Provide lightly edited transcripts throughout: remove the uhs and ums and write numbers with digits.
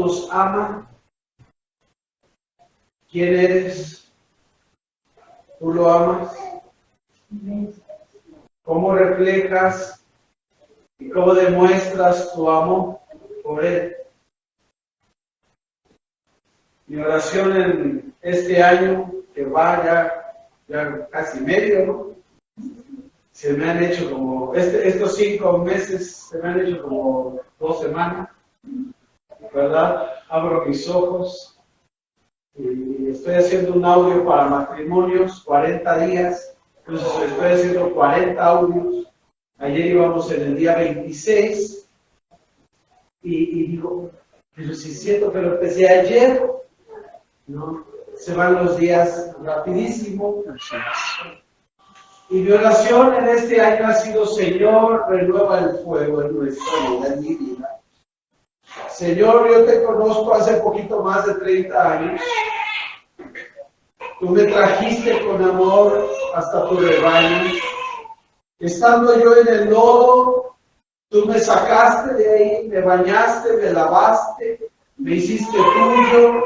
nos ama. ¿Quién eres? ¿Tú lo amas? ¿Cómo reflejas y cómo demuestras tu amor por Él? Mi oración en este año, que va ya casi medio, ¿no? Se me han hecho como, estos 5 meses se me han hecho como 2 semanas, ¿verdad? Abro mis ojos y estoy haciendo un audio para matrimonios, 40 días, entonces estoy haciendo 40 audios. Ayer íbamos en el día 26 y digo, pero si siento que lo empecé ayer, ¿no? Se van los días rapidísimo. Y mi oración en este año ha sido: Señor, renueva el fuego en nuestra vida, en mi vida. Señor, yo te conozco hace poquito más de 30 años. Tú me trajiste con amor hasta tu rebaño. Estando yo en el lodo, tú me sacaste de ahí, me bañaste, me lavaste, me hiciste tuyo.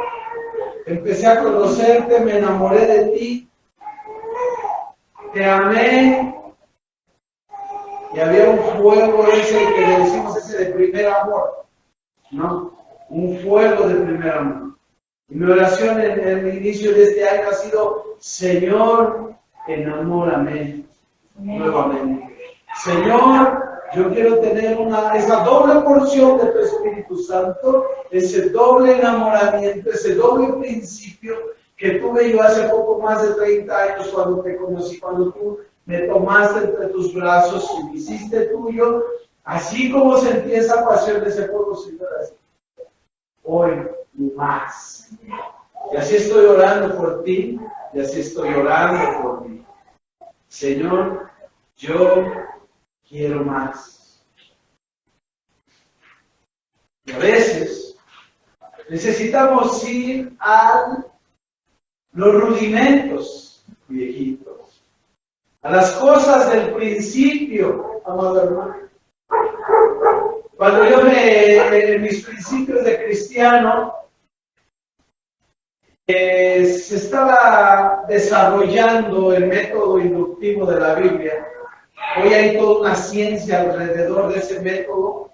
Empecé a conocerte, me enamoré de ti, te amé, y había un fuego ese que le decimos ese de primer amor, ¿no? Un fuego de primer amor. Y mi oración en el inicio de este año ha sido: Señor, enamórame nuevamente. Señor, yo quiero tener esa doble porción de tu Espíritu Santo, ese doble enamoramiento, ese doble principio que tuve yo hace poco más de 30 años cuando te conocí, cuando tú me tomaste entre tus brazos y me hiciste tuyo. Así como sentí esa pasión de ese pueblo, Señor, así hoy y más. Y así estoy orando por ti, y así estoy orando por mí. Señor, yo quiero más. Y a veces necesitamos ir a los rudimentos viejitos, a las cosas del principio, amado hermano. Cuando yo en mis principios de cristiano, se estaba desarrollando el método inductivo de la Biblia. Hoy hay toda una ciencia alrededor de ese método,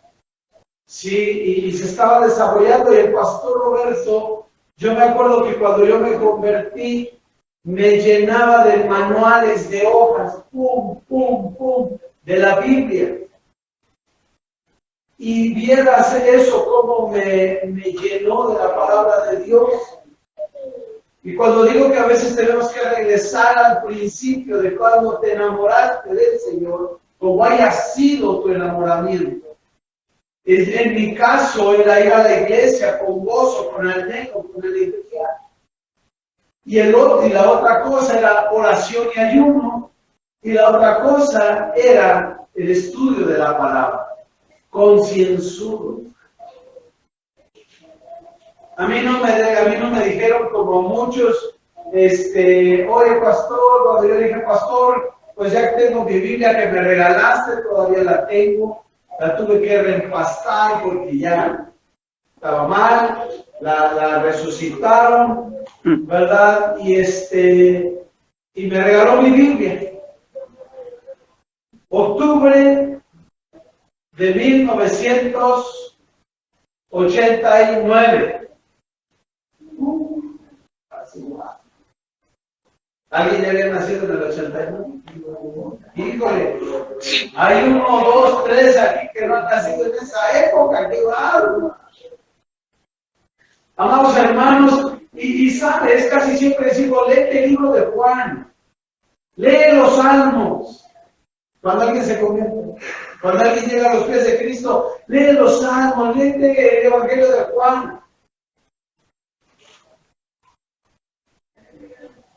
sí, y se estaba desarrollando. Y el pastor Roberto, yo me acuerdo que cuando yo me convertí, me llenaba de manuales, de hojas, pum, pum, pum, de la Biblia. Y vieras eso, cómo me llenó de la palabra de Dios. Y cuando digo que a veces tenemos que regresar al principio de cuando te enamoraste del Señor, como haya sido tu enamoramiento. En mi caso era ir a la iglesia con gozo, con anhelo, con alegría. Y la otra cosa era oración y ayuno. Y la otra cosa era el estudio de la palabra, concienzudo. A mí no me dijeron como muchos, oye pastor, cuando yo dije pastor, pues ya tengo mi Biblia que me regalaste, todavía la tengo, la tuve que reempastar porque ya estaba mal, la resucitaron, ¿verdad? Y me regaló mi Biblia. Octubre de 1989. ¿Alguien ya había nacido en el 89? Híjole, hay 1, 2, 3 aquí que no han nacido en esa época. ¡Qué bárbaro! Amados hermanos, y sabes, casi siempre decimos: léete el libro de Juan, lee los Salmos. Cuando alguien se convierte, cuando alguien llega a los pies de Cristo, lee los Salmos, léete el Evangelio de Juan.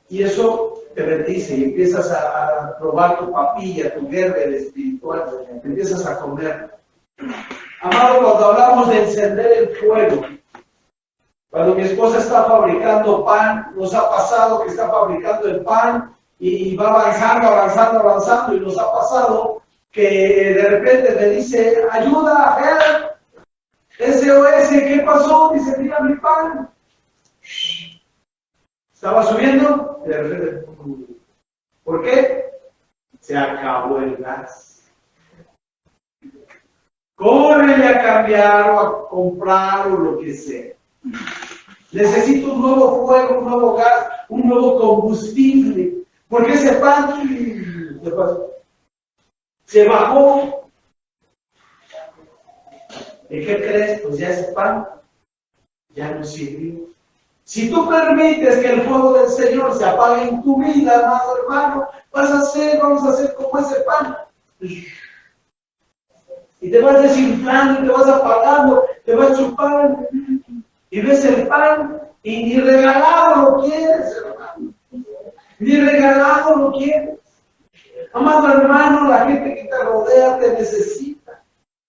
Y eso te bendice y empiezas a probar tu papilla, tu gerber espiritual, empiezas a comer. Amado, cuando hablamos de encender el fuego, cuando mi esposa está fabricando pan, nos ha pasado que está fabricando el pan y va avanzando, y nos ha pasado que de repente me dice: ayuda, help, SOS, ¿qué pasó? Dice, mira mi pan. Estaba subiendo, de repente, ¿por qué? Se acabó el gas. Córrele a cambiar o a comprar o lo que sea. Necesito un nuevo fuego, un nuevo gas, un nuevo combustible. Porque ese pan se bajó. ¿Y qué crees? Pues ya ese pan ya no sirvió. Si tú permites que el fuego del Señor se apague en tu vida, amado hermano, vamos a hacer como ese pan. Y te vas desinflando, te vas apagando, te vas chupando. Y ves el pan y ni regalado lo quieres, hermano. Ni regalado lo quieres. Amado hermano, la gente que te rodea te necesita.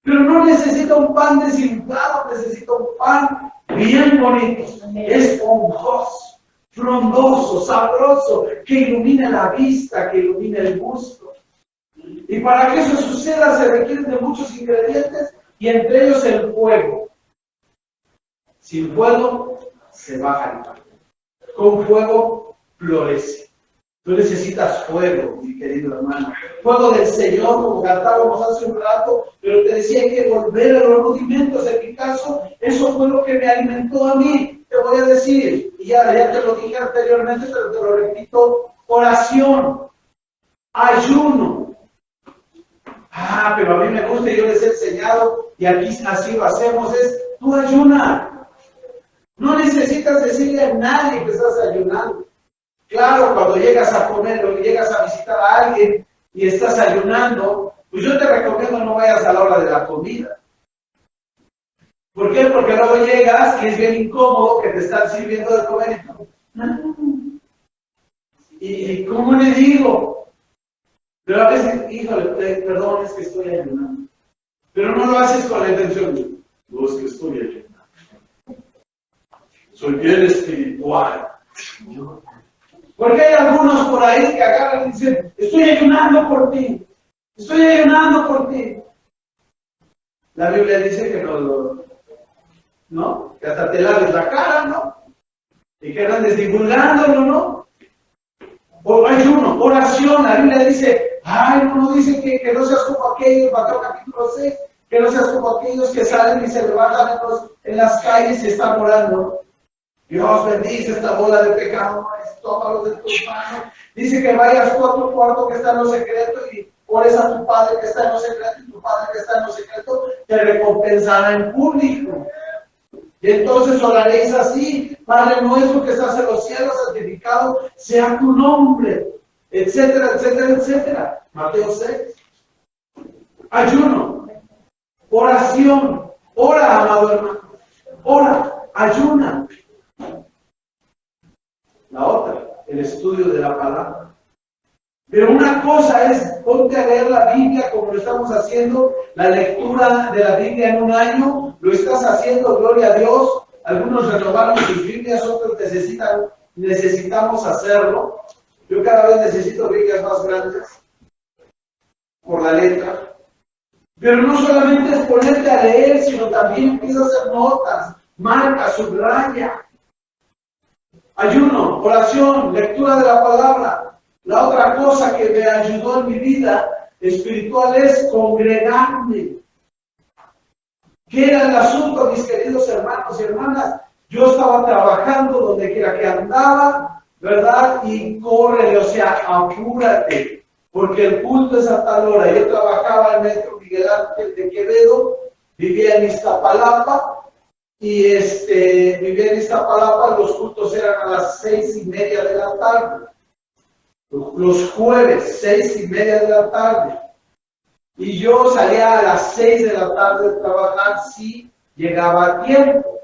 Pero no necesita un pan desinflado, necesita un pan bien bonito, esponjoso, frondoso, sabroso, que ilumine la vista, que ilumine el gusto. Y para que eso suceda se requieren de muchos ingredientes y entre ellos el fuego. Sin fuego se baja el pan. Con fuego florece. Tú necesitas fuego, mi querido hermano. Fuego del Señor, como cantábamos hace un rato, pero te decía que volver a los rudimentos. En mi caso, eso fue lo que me alimentó a mí. Te voy a decir, y ya te lo dije anteriormente, pero te lo repito, oración, ayuno. Pero a mí me gusta y yo les he enseñado, y aquí así lo hacemos, es tú ayuna. No necesitas decirle a nadie que estás ayunando. Claro, cuando llegas a comer o llegas a visitar a alguien y estás ayunando, pues yo te recomiendo no vayas a la hora de la comida. ¿Por qué? Porque luego llegas y es bien incómodo que te están sirviendo de comer y ¿cómo le digo? Pero a veces, híjole, perdón, es que estoy ayunando. Pero no lo haces con la intención de, no, es que estoy ayunando. Soy bien espiritual. Porque hay algunos por ahí que agarran y dicen, estoy ayunando por ti, estoy ayunando por ti. La Biblia dice que ¿no? Que hasta te laves la cara, ¿no? Y que andes divulgándolo, ¿no? O ayuno, oración, la Biblia dice, no dice que no seas como aquellos, Mateo capítulo 6, que no seas como aquellos que salen y se levantan en las calles y están orando, ¿no? Dios bendice esta bola de pecado, estómago de tus manos. Dice que vayas tú a tu cuarto que está en lo secreto y ores a tu Padre que está en lo secreto y tu Padre que está en lo secreto te recompensará en público. Y entonces oraréis así, Padre nuestro que estás en los cielos, santificado sea tu nombre, etcétera, etcétera, etcétera. Mateo 6. Ayuno, oración, ora, amado hermano, ora, ayuna. La otra, el estudio de la palabra. Pero una cosa es, ponte a leer la Biblia como lo estamos haciendo, la lectura de la Biblia en un año, lo estás haciendo, gloria a Dios. Algunos renovaron sus Biblias, otros necesitamos hacerlo. Yo cada vez necesito Biblias más grandes, por la letra. Pero no solamente es ponerte a leer, sino también empieza a hacer notas, marca, subraya. Ayuno, oración, lectura de la palabra. La otra cosa que me ayudó en mi vida espiritual es congregarme. ¿Qué era el asunto, mis queridos hermanos y hermanas? Yo estaba trabajando donde quiera que andaba, ¿verdad? Y córrele, o sea, apúrate, porque el culto es a tal hora. Yo trabajaba en Metro Miguel Ángel de Quevedo, vivía en Iztapalapa, y vivía en Iztapalapa, los cultos eran a las 6:30 de la tarde. Los jueves, 6:30 de la tarde. Y yo salía a las 6 de la tarde de trabajar si llegaba a tiempo.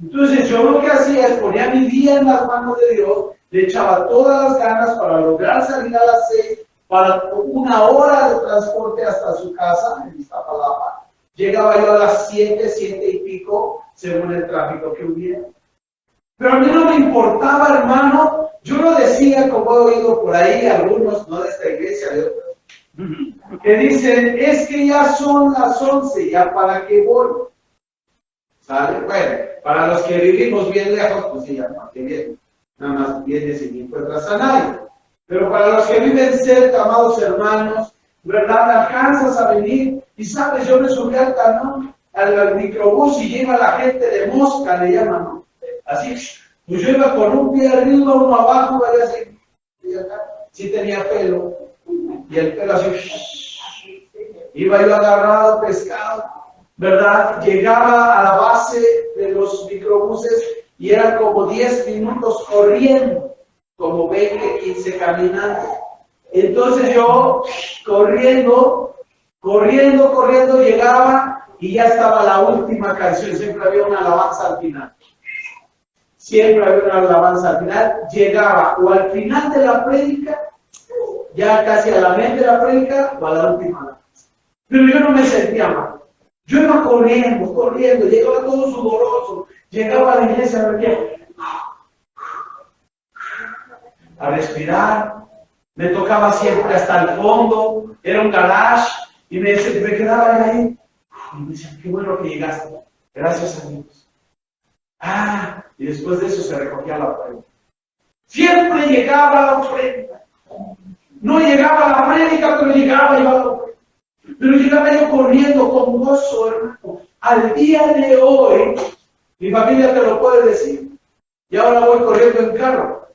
Entonces yo lo que hacía es ponía mi día en las manos de Dios, le echaba todas las ganas para lograr salir a las 6, para 1 hora de transporte hasta su casa en Iztapalapa. Llegaba yo a las 7, 7 y pico, según el tráfico que hubiera. Pero a mí no me importaba, hermano. Yo lo decía, como he oído por ahí algunos, no de esta iglesia, de otras, que dicen, es que ya son las 11, ¿ya para qué voy? ¿Sale? Bueno, para los que vivimos bien lejos, pues sí, ya no, que bien. Nada más vienes y no encuentras a nadie. Pero para los que viven cerca, amados hermanos, ¿verdad? Alcanzas a venir y sabes, yo me subí al microbús y lleva la gente de mosca, le llaman, ¿no? Así, pues yo iba con un pie arriba, uno abajo, vaya así. Sí tenía pelo, y el pelo así, iba yo agarrado, pescado, ¿verdad? Llegaba a la base de los microbuses y eran como 10 minutos corriendo, como 20, 15 caminando. Entonces yo, corriendo, llegaba y ya estaba la última canción, siempre había una alabanza al final. Siempre había una alabanza al final, llegaba o al final de la prédica, ya casi a la mente de la prédica, o a la última alabanza. Pero yo no me sentía mal. Yo iba corriendo, llegaba todo sudoroso, llegaba a la iglesia a respirar, me tocaba siempre hasta el fondo, era un garage, y me quedaba ahí, y me decían, qué bueno que llegaste, gracias a Dios. Y después de eso se recogía la ofrenda. Siempre llegaba la ofrenda. No llegaba a la prédica, pero llegaba a la ofrenda. Pero llegaba yo corriendo con gozo, hermano. Al día de hoy, mi familia te lo puede decir, y ahora voy corriendo en carro.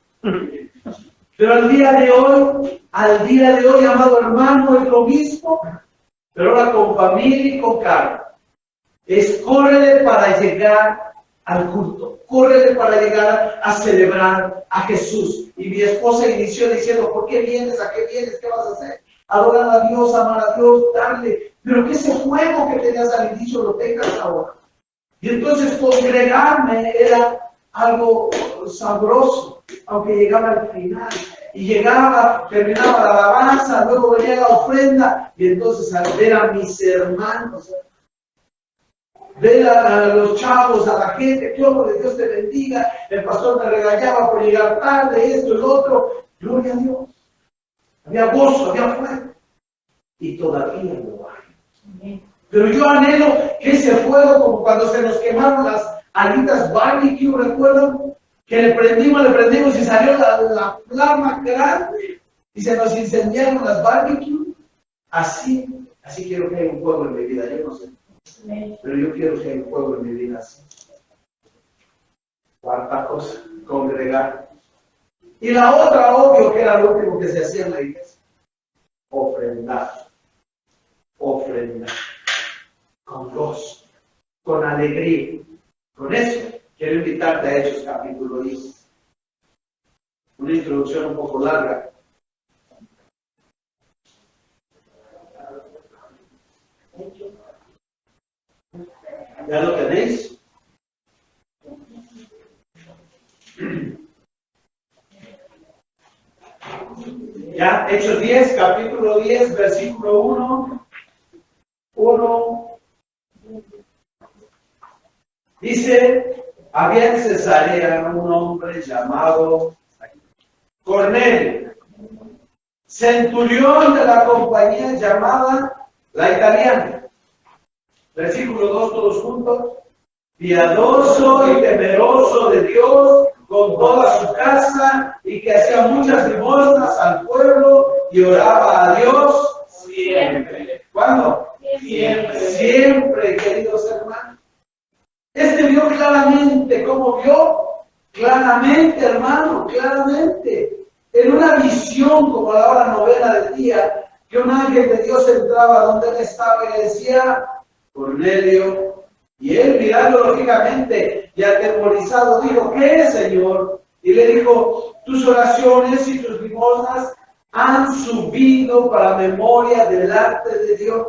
Pero al día de hoy, amado hermano, es lo mismo, pero ahora con familia y con carro. Es córrele para llegar al culto, córrele para llegar a celebrar a Jesús. Y mi esposa inició diciendo, ¿por qué vienes? ¿A qué vienes? ¿Qué vas a hacer? Adorar a Dios, amar a Dios, darle. Pero que ese fuego que tenías al inicio lo tengas ahora. Y entonces congregarme era algo sabroso, aunque llegaba al final. Y terminaba la alabanza, luego venía la ofrenda, y entonces al ver a mis hermanos, ver a los chavos, a la gente, gloria a Dios te bendiga, el pastor me regañaba por llegar tarde, esto, el otro, gloria a Dios. Había gozo, había fuego. Y todavía lo hay. Pero yo anhelo que ese fuego, como cuando se nos quemaron las alitas barbecue, ¿recuerdan? Que le prendimos y salió la flama grande y se nos incendiaron las barbecue. Así quiero que haya un fuego en mi vida, yo no sé. Pero yo quiero que haya un fuego en mi vida así. Cuarta cosa, congregar. Y la otra, obvio, que era lo último que se hacía en la iglesia. Ofrendar. Con gozo, con alegría. Con eso, quiero invitarte a Hechos capítulo 10. Una introducción un poco larga. ¿Ya lo tenéis? Ya, Hechos 10, capítulo 10, versículo 1. Dice, había en Cesarea un hombre llamado Cornelio, centurión de la compañía llamada La Italiana. Versículo 2, todos juntos. Piadoso y temeroso de Dios con toda su casa, y que hacía muchas limosnas al pueblo y oraba a Dios siempre. ¿Cuándo? Siempre, queridos hermanos. Vio claramente, ¿cómo vio? Claramente, hermano, claramente. En una visión, como a la hora novena del día, que un ángel de Dios entraba donde él estaba y le decía, Cornelio. Y él, mirando lógicamente y atemorizado, dijo, ¿qué es, Señor? Y le dijo, tus oraciones y tus limosnas han subido para memoria delante de Dios.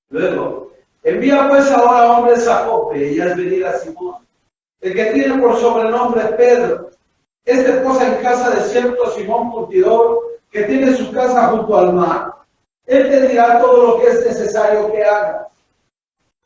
Luego, envía pues ahora hombres a Jope y haz venir a Simón, el que tiene por sobrenombre Pedro. Este posa en casa de cierto Simón curtidor, que tiene su casa junto al mar. Él te dirá todo lo que es necesario que hagas.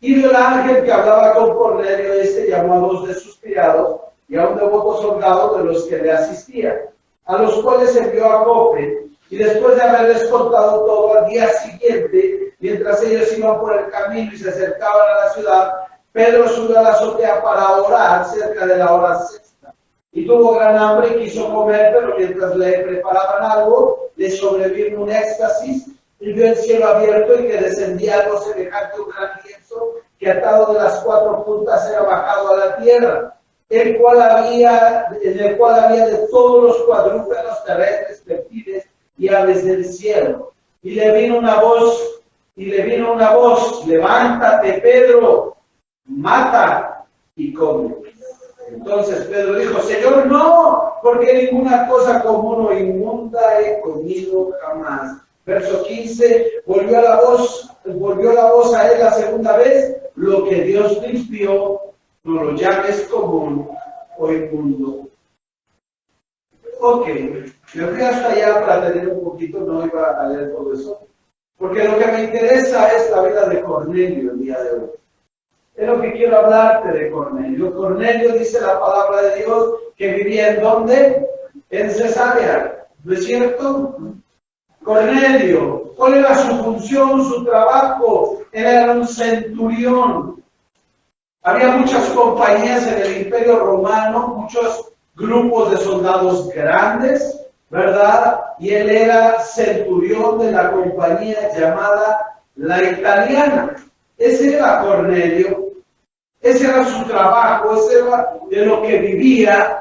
Y vio el ángel que hablaba con Cornelio, llamó a 2 de sus criados y a un devoto soldado de los que le asistían, a los cuales envió a Jope, y después de haberles contado todo, al día siguiente, mientras ellos iban por el camino y se acercaban a la ciudad, Pedro subió a la azotea para orar cerca de la hora sexta. Y tuvo gran hambre y quiso comer, pero mientras le preparaban algo, le sobrevino un éxtasis y vio el cielo abierto y que descendía algo semejante a un gran lienzo que atado de las cuatro puntas era bajado a la tierra, en el cual había de todos los cuadrúpedos terrestres, reptiles y aves del cielo. Y le vino una voz, levántate, Pedro, mata y come. Entonces Pedro dijo, Señor, no, porque ninguna cosa común o inmunda he comido jamás. Verso 15, volvió la voz a él la segunda vez, lo que Dios limpió, no lo llames común o inmundo. Ok, me fui hasta allá para tener un poquito, no iba a leer todo eso, porque lo que me interesa es la vida de Cornelio el día de hoy. Es lo que quiero hablarte de Cornelio. Cornelio dice la palabra de Dios que vivía ¿en dónde? En Cesarea, ¿no es cierto? Cornelio, ¿cuál era su función, su trabajo? Era un centurión. Había muchas compañías en el Imperio Romano, muchos grupos de soldados grandes, ¿verdad? Y él era centurión de la compañía llamada la Italiana. Ese era Cornelio, ese era su trabajo, ese era de lo que vivía.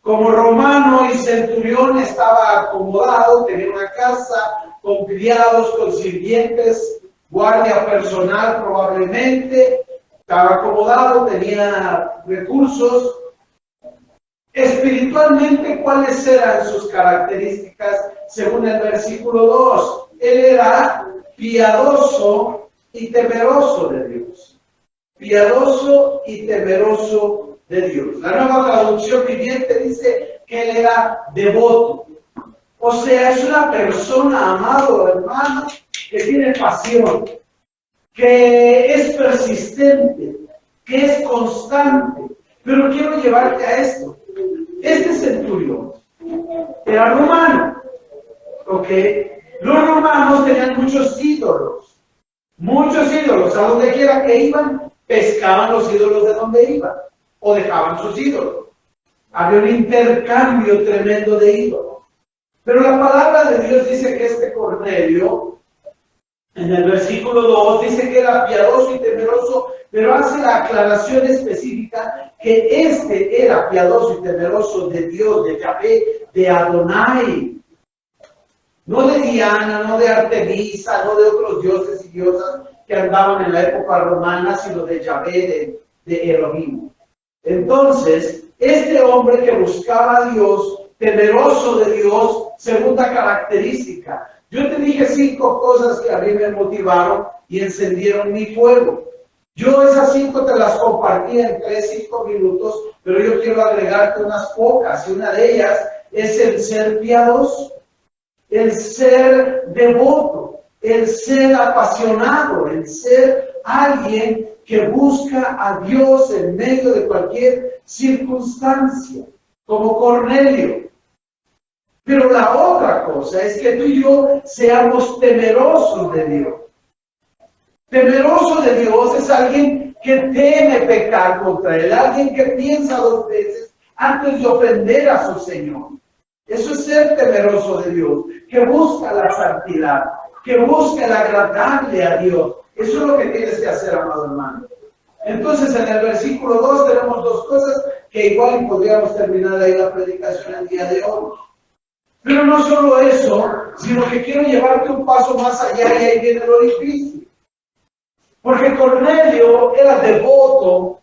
Como romano y centurión estaba acomodado, tenía una casa con criados, con sirvientes, guardia personal probablemente, estaba acomodado, tenía recursos. Espiritualmente, ¿cuáles eran sus características según el versículo 2? Él era piadoso y temeroso de Dios. Piadoso y temeroso de Dios. La Nueva Traducción Viviente dice que él era devoto. O sea, es una persona, amado hermano, que tiene pasión, que es persistente, que es constante. Pero quiero llevarte a esto. Este centurión era romano, ¿ok? Los romanos tenían muchos ídolos, a donde quiera que iban, pescaban los ídolos de donde iban, o dejaban sus ídolos. Había un intercambio tremendo de ídolos. Pero la palabra de Dios dice que este Cornelio, en el versículo 2, dice que era piadoso y temeroso, pero hace la aclaración específica que este era piadoso y temeroso de Dios, de Yahvé, de Adonai. No de Diana, no de Artemisa, no de otros dioses y diosas que andaban en la época romana, sino de Yahvé, de Elohim. Entonces, este hombre que buscaba a Dios, temeroso de Dios, segunda característica. Yo te dije 5 cosas que a mí me motivaron y encendieron mi fuego. Yo esas 5 te las compartí en 3-5 minutos, pero yo quiero agregarte unas pocas, y una de ellas es el ser piadoso, el ser devoto, el ser apasionado, el ser alguien que busca a Dios en medio de cualquier circunstancia, como Cornelio. Pero la otra cosa es que tú y yo seamos temerosos de Dios. Temeroso de Dios es alguien que teme pecar contra Él, alguien que piensa 2 veces antes de ofender a su Señor. Eso es ser temeroso de Dios, que busca la santidad, que busca el agradable a Dios. Eso es lo que tienes que hacer, amado hermano. Entonces, en el versículo 2 tenemos 2 cosas que igual podríamos terminar ahí la predicación el día de hoy. Pero no solo eso, sino que quiero llevarte un paso más allá y ahí viene lo difícil. Porque Cornelio era devoto,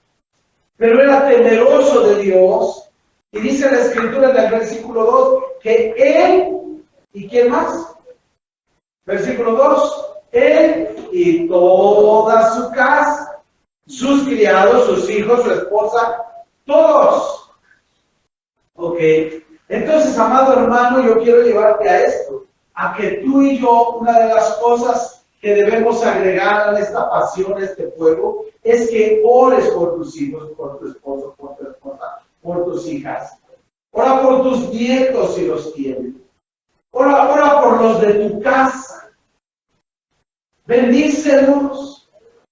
pero era temeroso de Dios. Y dice la Escritura en el versículo 2 que él, ¿y quién más? Versículo 2, él y toda su casa, sus criados, sus hijos, su esposa, todos. Ok. Entonces, amado hermano, yo quiero llevarte a esto, a que tú y yo, una de las cosas que debemos agregar a esta pasión, a este fuego, es que ores por tus hijos, por tu esposo, por tu esposa, por tus hijas. Ora por tus nietos si los tienes. Ora por los de tu casa. Bendícelos.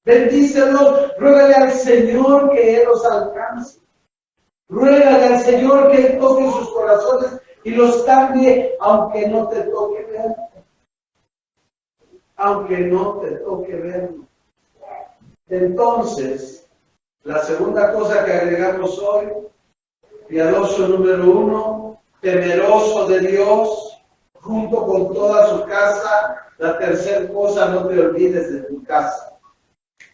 Bendícelos, ruégale al Señor que Él los alcance. Ruégale al Señor que Él toque sus corazones y los cambie, aunque no te toque verlo. Aunque no te toque verlo. Entonces, la segunda cosa que agregamos hoy, piadoso número 1, temeroso de Dios, junto con toda su casa. La tercera cosa, no te olvides de tu casa.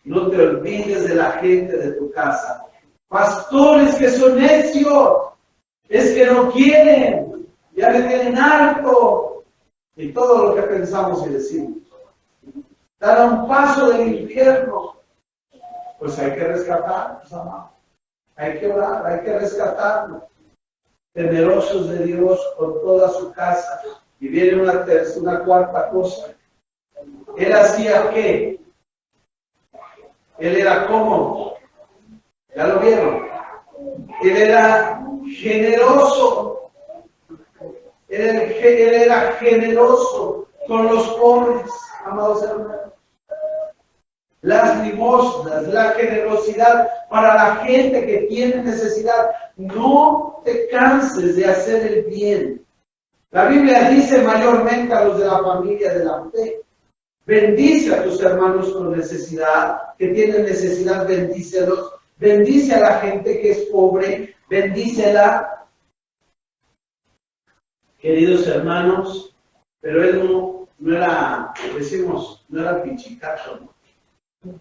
No te olvides de la gente de tu casa. Pastores que son necios, es que no quieren, ya le tienen harto. Y todo lo que pensamos y decimos. Dar a un paso del infierno. Pues hay que rescatarlos, amados. Hay que orar, hay que rescatarlos. Temerosos de Dios con toda su casa. Y viene una cuarta cosa. ¿Él hacía qué? Él era como, ya lo vieron, él era generoso, él era generoso con los pobres, amados hermanos. Las limosnas, la generosidad para la gente que tiene necesidad. No te canses de hacer el bien. La Biblia dice mayormente a los de la familia de la fe. Bendice a tus hermanos con necesidad, que tienen necesidad, bendícelos. Bendice a la gente que es pobre, bendícela. Queridos hermanos, pero él no era, decimos, no era pichicato, ¿no?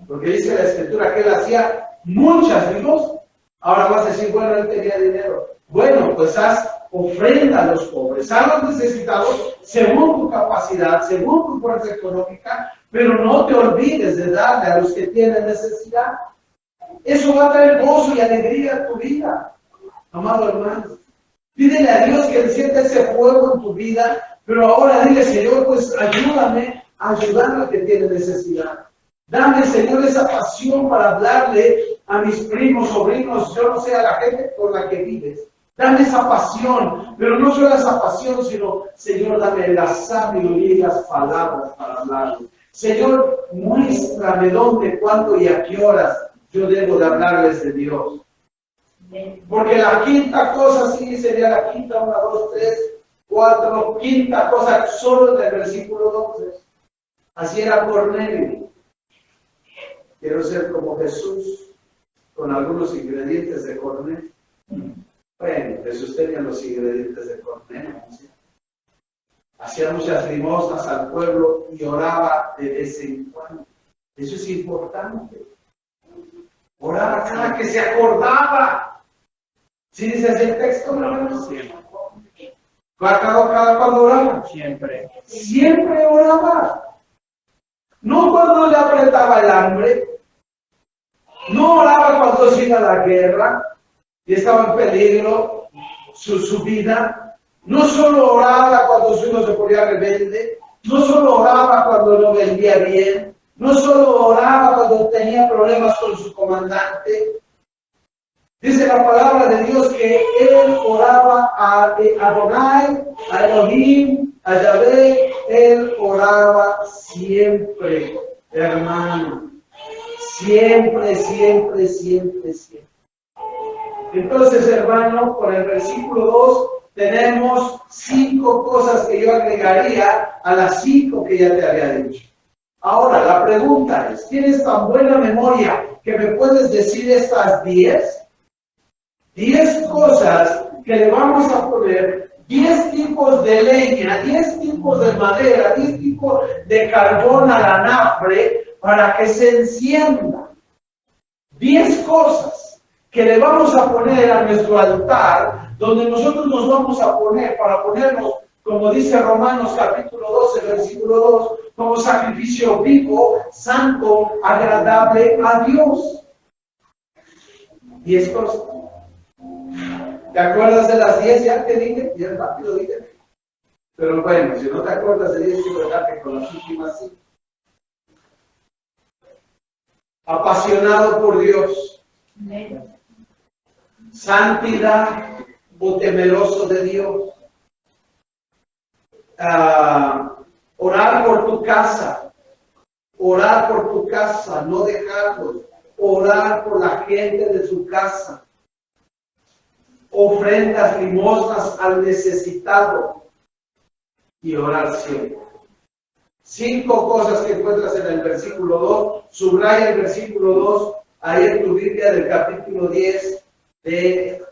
Porque dice la Escritura que él hacía muchas limosnas. Ahora vas a decir, bueno, él tenía dinero. Bueno, pues haz ofrenda a los pobres, a los necesitados, según tu capacidad, según tu fuerza económica, pero no te olvides de darle a los que tienen necesidad. Eso va a traer gozo y alegría a tu vida, amado hermano. Pídele a Dios que encienda ese fuego en tu vida, pero ahora dile, Señor, pues ayúdame a ayudar al que tiene necesidad. Dame, Señor, esa pasión para hablarle a mis primos, sobrinos, yo no sé, a la gente con la que vives. Dame esa pasión, pero no solo esa pasión, sino, Señor, dame la sabiduría y las palabras para hablarles. Señor, muéstrame dónde, cuándo y a qué horas yo debo de hablarles de Dios. Porque la quinta cosa, sí, sería la quinta, 1, 2, 3, 4, quinta cosa, solo en el versículo 12. Así era Cornelio. Quiero ser como Jesús, con algunos ingredientes de Cornelio. Bueno, Jesús tenía los ingredientes de Cornelio. ¿Sí? Hacía muchas limosnas al pueblo y oraba de vez en cuando. Eso es importante. Oraba cada que se acordaba. ¿Sí dice así el texto, hermano? ¿Cada cuando oraba? Siempre. Siempre oraba. No cuando le apretaba el hambre. No oraba cuando se iba a la guerra y estaba en peligro su vida. No solo oraba cuando su hijo se ponía rebelde. No solo oraba cuando no vendía bien. No solo oraba cuando tenía problemas con su comandante. Dice la palabra de Dios que él oraba a Adonai, a Elohim, a Yahvé. Él oraba siempre, hermano. Siempre, siempre, siempre, siempre. Entonces, hermano, con el versículo 2 tenemos 5 cosas que yo agregaría a las 5 que ya te había dicho. Ahora, la pregunta es, ¿tienes tan buena memoria que me puedes decir estas 10? 10 cosas que le vamos a poner, 10 tipos de leña, 10 tipos de madera, 10 tipos de carbón al anafre para que se encienda. 10 cosas que le vamos a poner a nuestro altar, donde nosotros nos vamos a poner para ponernos, como dice Romanos capítulo 12, versículo 2, como sacrificio vivo, santo, agradable a Dios. 10 cosas. ¿Te acuerdas de las 10? Ya te dije, bien rápido dije. Pero bueno, si no te acuerdas de 10, quiero dejarte con las últimas 5. Apasionado por Dios. Santidad o temeroso de Dios. Orar por tu casa. orar por tu casa, no dejarlos, orar por la gente de su casa, ofrendas, limosnas al necesitado y orar siempre. 5 cosas que encuentras en el versículo 2, subraya el versículo 2, ahí en tu Biblia del capítulo 10 de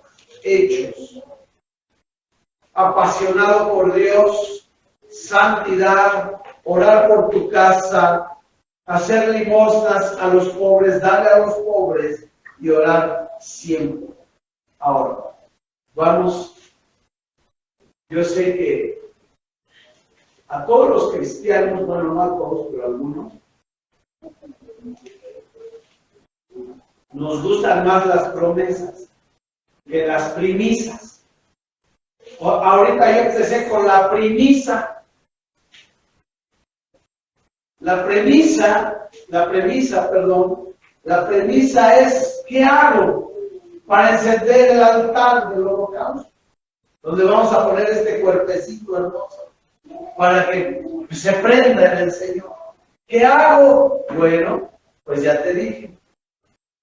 Hechos. Apasionado por Dios, santidad, orar por tu casa, hacer limosnas a los pobres, darle a los pobres y orar siempre. Ahora, vamos, yo sé que a todos los cristianos, bueno, no a todos, pero a algunos, nos gustan más las promesas que las premisas. Ahorita yo empecé con la premisa. La premisa es, ¿qué hago para encender el altar del holocausto? Donde vamos a poner este cuerpecito hermoso para que se prenda en el Señor. ¿Qué hago? Bueno, pues ya te dije.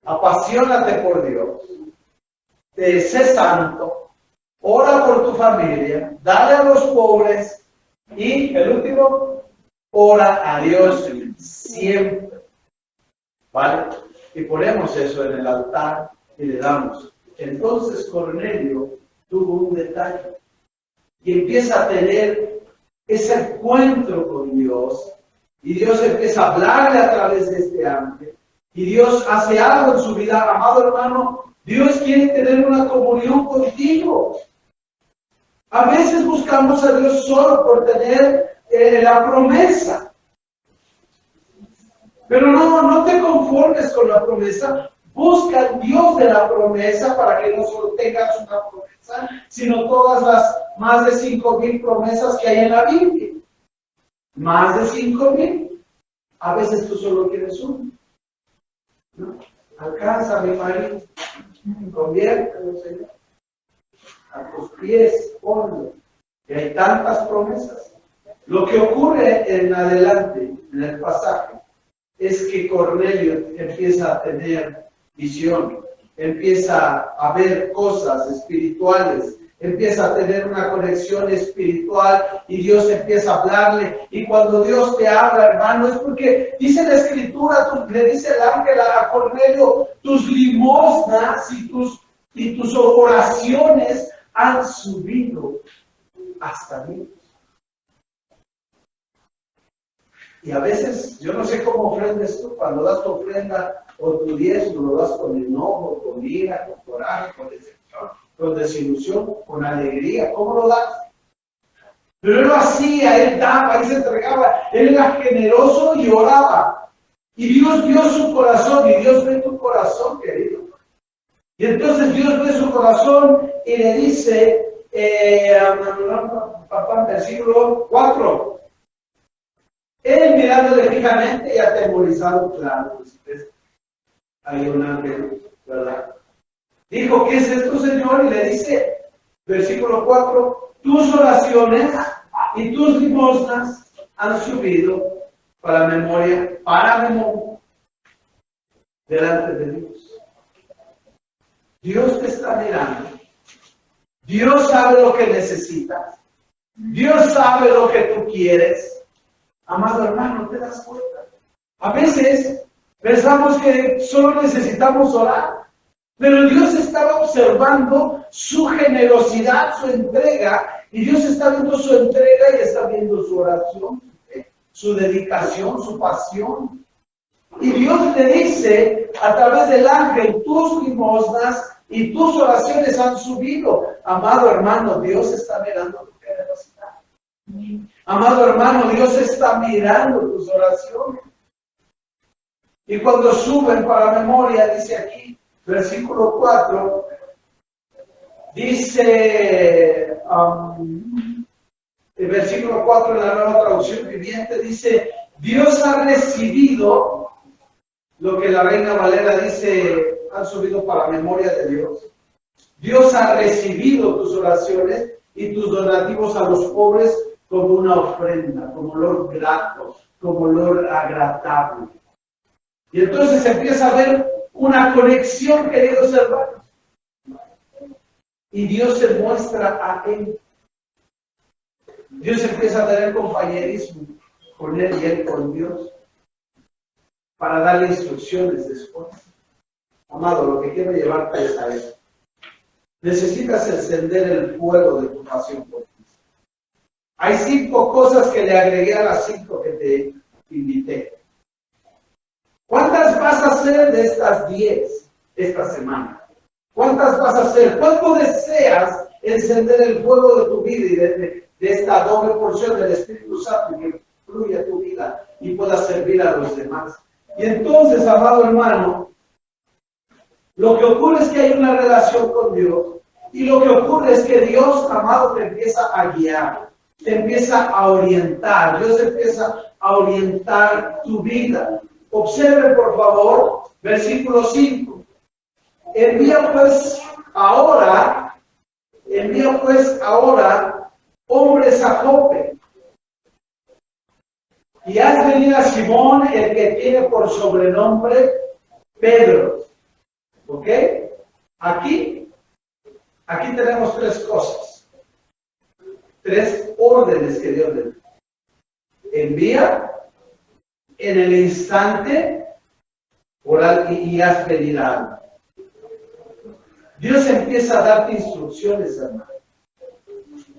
Apasionate por Dios. Sé santo. Ora por tu familia. Dale a los pobres. Y el último, ora a Dios siempre. ¿Vale? Y ponemos eso en el altar y le damos. Entonces Cornelio tuvo un detalle. Y empieza a tener ese encuentro con Dios. Y Dios empieza a hablarle a través de este ángel. Y Dios hace algo en su vida. Amado hermano, Dios quiere tener una comunión contigo. A veces buscamos a Dios solo por tener la promesa. Pero no te conformes con la promesa. Busca al Dios de la promesa para que no solo tengas una promesa, sino todas las más de 5,000 promesas que hay en la Biblia. Más de 5,000. A veces tú solo quieres uno. ¿No? Alcanza, mi marido. Conviértelo, Señor. A tus pies, ponlo. Y hay tantas promesas. Lo que ocurre en adelante, en el pasaje, es que Cornelio empieza a tener visión, empieza a ver cosas espirituales, empieza a tener una conexión espiritual y Dios empieza a hablarle. Y cuando Dios te habla, hermano, es porque dice la Escritura, le dice el ángel a Cornelio, tus limosnas y tus oraciones han subido hasta Dios. Y a veces, yo no sé cómo ofrendes tú, cuando das tu ofrenda o tu diezmo, lo das con enojo, con ira, con coraje, con decepción, con desilusión, con alegría. ¿Cómo lo das? Pero él lo hacía, él daba, él se entregaba, él era generoso y oraba. Y Dios vio su corazón, y Dios ve tu corazón, querido. Y entonces Dios ve su corazón y le dice, versículo 4. Él mirándole fijamente y atemorizado, claro, pues, hay un ángel, ¿verdad? Dijo, ¿qué es esto, Señor? Y le dice, versículo 4, tus oraciones y tus limosnas han subido para memoria, delante de Dios. Dios te está mirando. Dios sabe lo que necesitas. Dios sabe lo que tú quieres. Amado hermano, ¿te das cuenta? A veces pensamos que solo necesitamos orar, pero Dios estaba observando su generosidad, su entrega, y Dios está viendo su entrega y está viendo su oración, su dedicación, su pasión. Y Dios le dice a través del ángel, tus limosnas y tus oraciones han subido. Amado hermano, Dios está mirando tu generosidad. Amado hermano, Dios está mirando tus oraciones. Y cuando suben para memoria, dice aquí, versículo 4, dice, el versículo 4 en la Nueva Traducción Viviente, dice, Dios ha recibido lo que la Reina Valera dice, han subido para memoria de Dios. Dios ha recibido tus oraciones y tus donativos a los pobres como una ofrenda, como olor grato, como olor agradable. Y entonces empieza a haber una conexión, queridos hermanos. Y Dios se muestra a él. Dios empieza a tener compañerismo con él y él con Dios, para darle instrucciones después. Amado, lo que quiero llevarte es a eso. Necesitas encender el fuego de tu pasión por Cristo. Hay 5 cosas que le agregué a las 5 que te invité. ¿Cuántas vas a hacer de estas 10 esta semana? ¿Cuántas vas a hacer? ¿Cuánto deseas encender el fuego de tu vida y de esta doble porción del Espíritu Santo que fluye a tu vida y pueda servir a los demás? Y entonces, amado hermano, lo que ocurre es que hay una relación con Dios, y lo que ocurre es que Dios, amado, te empieza a guiar, te empieza a orientar, Dios empieza a orientar tu vida. Observe, por favor, versículo 5. Envía pues ahora hombres a Jope, y haz venir a Simón, el que tiene por sobrenombre Pedro. ¿Ok? Aquí tenemos 3 cosas. 3 órdenes que Dios le da. Envía, en el instante, orar y haz venir a alguien. Dios empieza a darte instrucciones, hermano.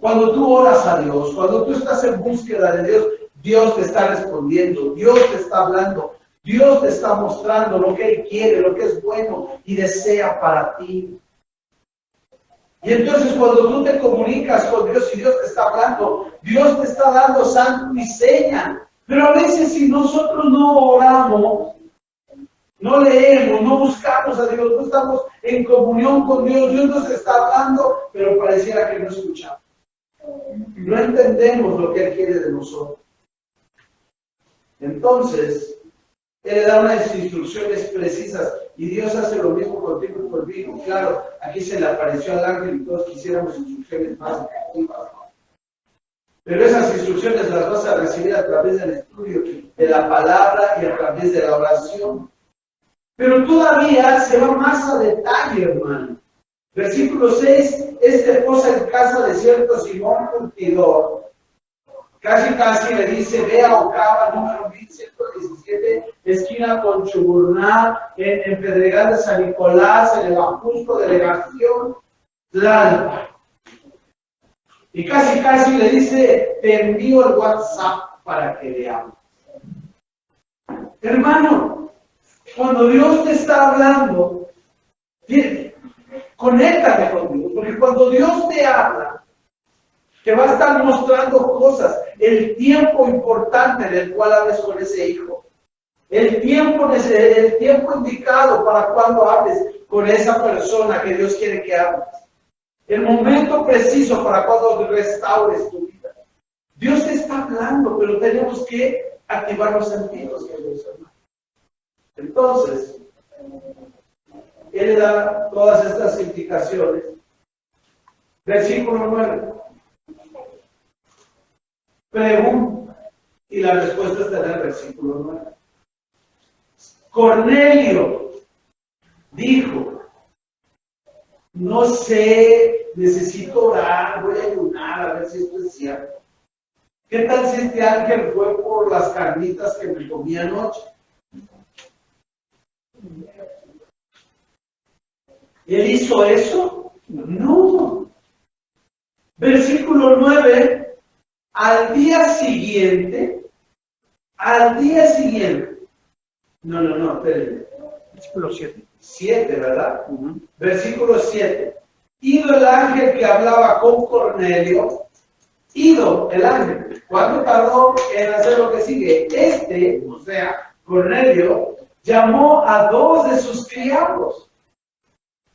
Cuando tú oras a Dios, cuando tú estás en búsqueda de Dios, Dios te está respondiendo, Dios te está hablando, Dios te está mostrando lo que Él quiere, lo que es bueno y desea para ti. Y entonces cuando tú te comunicas con Dios y Dios te está hablando, Dios te está dando santo y seña. Pero a veces si nosotros no oramos, no leemos, no buscamos a Dios, no estamos en comunión con Dios, Dios nos está hablando, pero pareciera que no escuchamos. No entendemos lo que Él quiere de nosotros. Entonces, Él le da unas instrucciones precisas y Dios hace lo mismo contigo y conmigo. Claro, aquí se le apareció al ángel y todos quisiéramos instrucciones más efectivas. Pero esas instrucciones las vas a recibir a través del estudio de la palabra y a través de la oración. Pero todavía se va más a detalle, hermano. Versículo 6, posa en casa de cierto Simón curtidor. Casi le dice, ve a Ocava, número 1117, esquina con Chuburná, en Pedregal de San Nicolás, en el Ajusco, delegación Tlalpan. Y casi le dice, te envío el WhatsApp para que veamos. Hermano, cuando Dios te está hablando, conéctate con Dios, porque cuando Dios te habla, te va a estar mostrando cosas, el tiempo importante en el cual hables con ese hijo, el tiempo indicado para cuando hables con esa persona que Dios quiere que hables, el momento preciso para cuando restaures tu vida. Dios te está hablando, pero tenemos que activar los sentidos, queridos hermanos. Entonces, Él le da todas estas indicaciones. Versículo 9. Pregunta, y la respuesta está en el versículo 9. Cornelio dijo, no sé, necesito orar, voy a ayunar a ver si esto es cierto. ¿Qué tal si este ángel fue por las carnitas que me comí anoche? ¿Él hizo eso? No. Versículo 9. Al día siguiente, no, espérenme. Versículo 7. 7, ¿verdad? Versículo 7. Ido el ángel que hablaba con Cornelio, ido el ángel. ¿Cuánto tardó en hacer lo que sigue? O sea, Cornelio, llamó a 2 de sus criados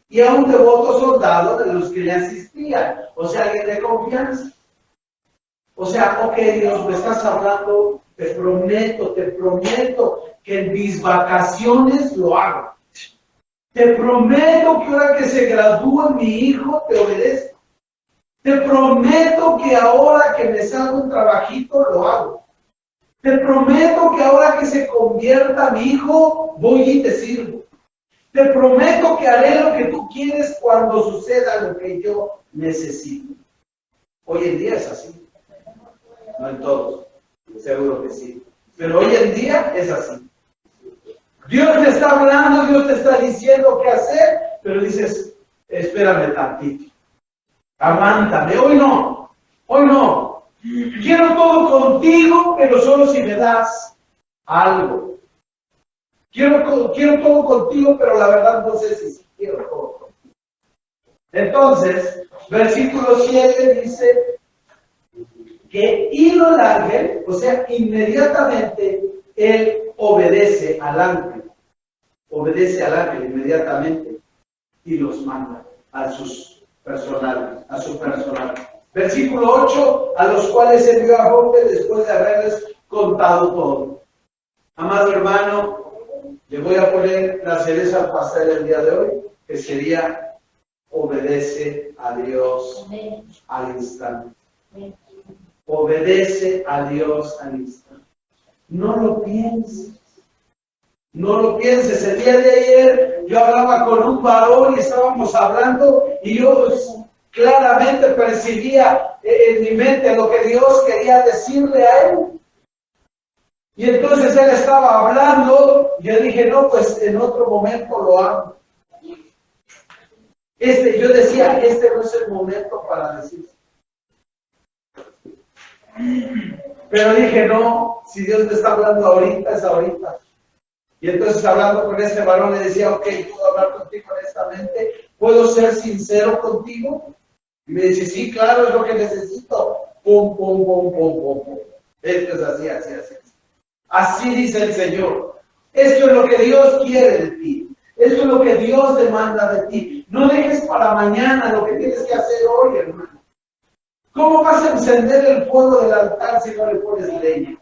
y a un devoto soldado de los que le asistían, o sea, alguien de confianza. O sea, ok, Dios, me estás hablando, te prometo que en mis vacaciones lo hago. Te prometo que ahora que se gradúe mi hijo, te obedezco. Te prometo que ahora que me salga un trabajito, lo hago. Te prometo que ahora que se convierta mi hijo, voy y te sirvo. Te prometo que haré lo que tú quieres cuando suceda lo que yo necesito. Hoy en día es así. No en todos, seguro que sí. Pero hoy en día es así. Dios te está hablando, Dios te está diciendo qué hacer, pero dices, espérame tantito. Aguántame, hoy no. Hoy no. Quiero todo contigo, pero solo si me das algo. Quiero todo contigo, pero la verdad no sé si quiero todo contigo. Entonces, versículo 7 dice que ido el ángel, o sea, inmediatamente él obedece al ángel inmediatamente y los manda a sus personales, a su personal. Versículo 8, a los cuales envió a Jope después de haberles contado todo. Amado hermano, le voy a poner la cereza al pastel el día de hoy, que sería obedece a Dios al instante. Obedece a Dios al instante. No lo pienses. No lo pienses. El día de ayer yo hablaba con un varón y estábamos hablando y yo claramente percibía en mi mente lo que Dios quería decirle a él. Y entonces él estaba hablando y yo dije, no, pues en otro momento lo hago. Yo decía, este no es el momento para decir. Pero dije, no, si Dios me está hablando ahorita, es ahorita. Y entonces hablando con este varón le decía, ok, ¿puedo hablar contigo honestamente? ¿Puedo ser sincero contigo? Y me dice, sí, claro, es lo que necesito. Pum, pum, pum, pum, pum, pum. Esto es así, así, así. Así dice el Señor. Esto es lo que Dios quiere de ti. Esto es lo que Dios demanda de ti. No dejes para mañana lo que tienes que hacer hoy, hermano. ¿Cómo vas a encender el fuego del altar si no le pones leña?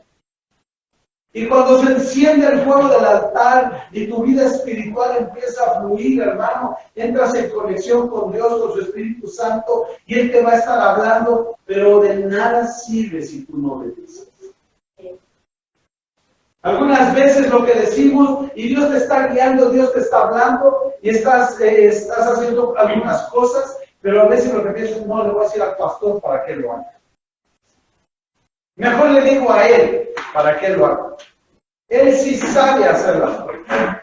Y cuando se enciende el fuego del altar y tu vida espiritual empieza a fluir, hermano, entras en conexión con Dios, con su Espíritu Santo, y Él te va a estar hablando, pero de nada sirve si tú no obedeces. Algunas veces lo que decimos, y Dios te está guiando, Dios te está hablando, y estás haciendo algunas cosas, pero a veces lo que piensas, no, le voy a decir al pastor para que lo haga. Mejor le digo a él para que lo haga. Él sí sabe hacer las cosas.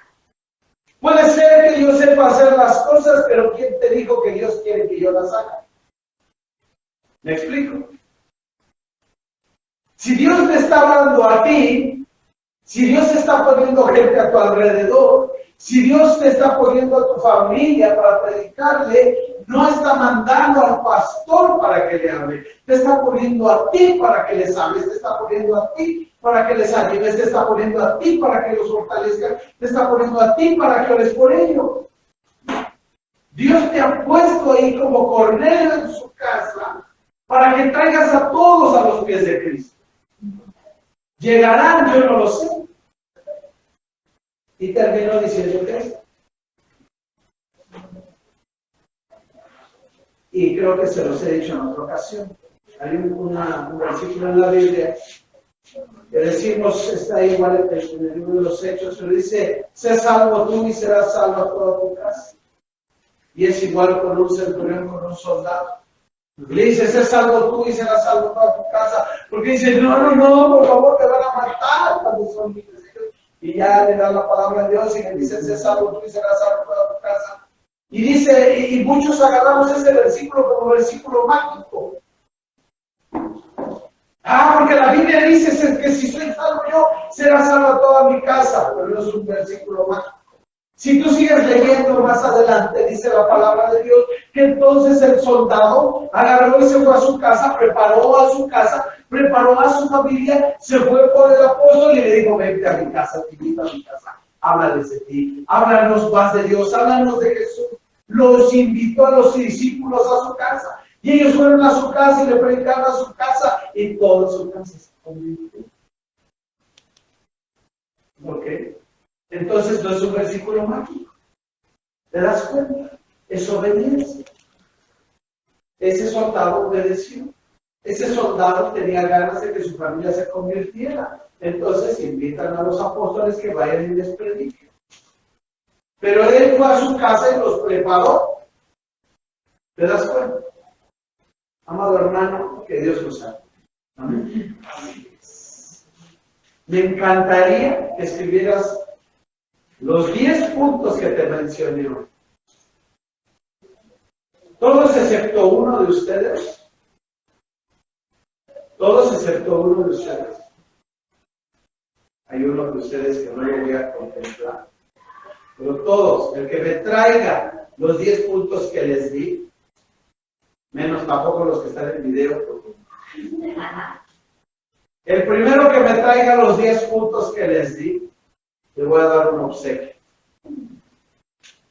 Puede ser que yo sepa hacer las cosas, pero ¿quién te dijo que Dios quiere que yo las haga? ¿Me explico? Si Dios te está hablando a ti, si Dios está poniendo gente a tu alrededor, si Dios te está poniendo a tu familia para predicarle, no está mandando al pastor para que le hable, te está poniendo a ti para que les hables, te está poniendo a ti para que les animes, te está poniendo a ti para que los fortalezcas, te está poniendo a ti para que ores por ellos. Dios te ha puesto ahí como Cornelio en su casa para que traigas a todos a los pies de Cristo. ¿Llegarán? Yo no lo sé. Y terminó diciendo esto. Y creo que se los he dicho en otra ocasión. Hay un versículo en la Biblia que decimos, está igual en el libro de los Hechos, pero dice, sé salvo tú y serás salvo toda tu casa. Y es igual con un centurión, con un soldado. Le dice, sé salvo tú y serás salvo toda tu casa. Porque dice, no, por favor, te van a matar cuando son miles de ellos. Y ya le dan la palabra a Dios y le dice, sé salvo tú y serás salvo toda tu casa. Y dice, y muchos agarramos ese versículo como versículo mágico. Porque la Biblia dice que si soy salvo yo, será salva toda mi casa. Pero no es un versículo mágico. Si tú sigues leyendo más adelante, dice la palabra de Dios, que entonces el soldado agarró y se fue a su casa, preparó a su familia, se fue por el apóstol y le dijo, vente a mi casa, te invito a mi casa, háblales de ti, háblanos más de Dios, háblanos de Jesús. Los invitó a los discípulos a su casa, y ellos fueron a su casa y le predicaron a su casa, y toda su casa se convirtió. ¿Por qué? Entonces no es un versículo mágico. ¿Te das cuenta? Es obediencia. Ese soldado obedeció. Ese soldado tenía ganas de que su familia se convirtiera. Entonces invitan a los apóstoles que vayan y les prediquen. Pero él fue a su casa y los preparó. ¿Te das cuenta? Amado hermano, que Dios los ame. Amén. Me encantaría que escribieras los 10 puntos que te mencioné hoy. Todos excepto uno de ustedes. Todos excepto uno de ustedes. Hay uno de ustedes que no lo voy a contemplar. Pero todos, el que me traiga los 10 puntos que les di, menos tampoco los que están en video, porque... El primero que me traiga los 10 puntos que les di, le voy a dar un obsequio.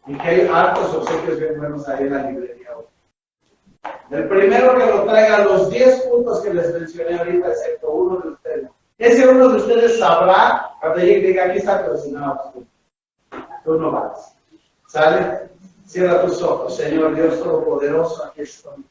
Y que hay hartos obsequios bien buenos ahí en la librería hoy. El primero que lo traiga los 10 puntos que les mencioné ahorita, excepto uno de ustedes. Ese uno de ustedes sabrá, cuando llegue, diga, aquí está, pero si no, tú no vas. ¿Sale? Cierra tus ojos, Señor Dios Todopoderoso, aquí estoy.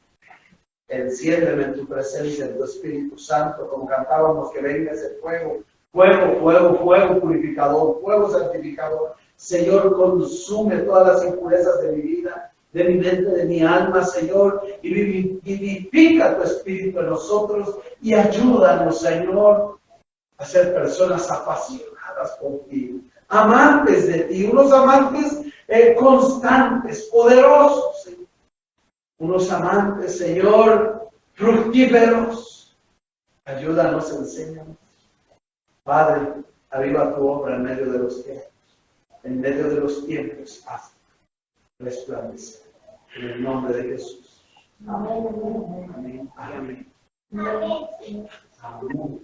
Enciéndeme en tu presencia, en tu Espíritu Santo, como cantábamos, que venga ese fuego, fuego, fuego, fuego purificador, fuego santificador. Señor, consume todas las impurezas de mi vida, de mi mente, de mi alma, Señor, y vivifica tu Espíritu en nosotros y ayúdanos, Señor, a ser personas apasionadas por ti, amantes de ti, unos amantes constantes, poderosos, Señor. Unos amantes, Señor, fructíferos. Ayúdanos, enséñanos. Padre, aviva tu obra en medio de los tiempos. En medio de los tiempos, haz resplandecer. En el nombre de Jesús. Amén. Amén. Amén. Amén.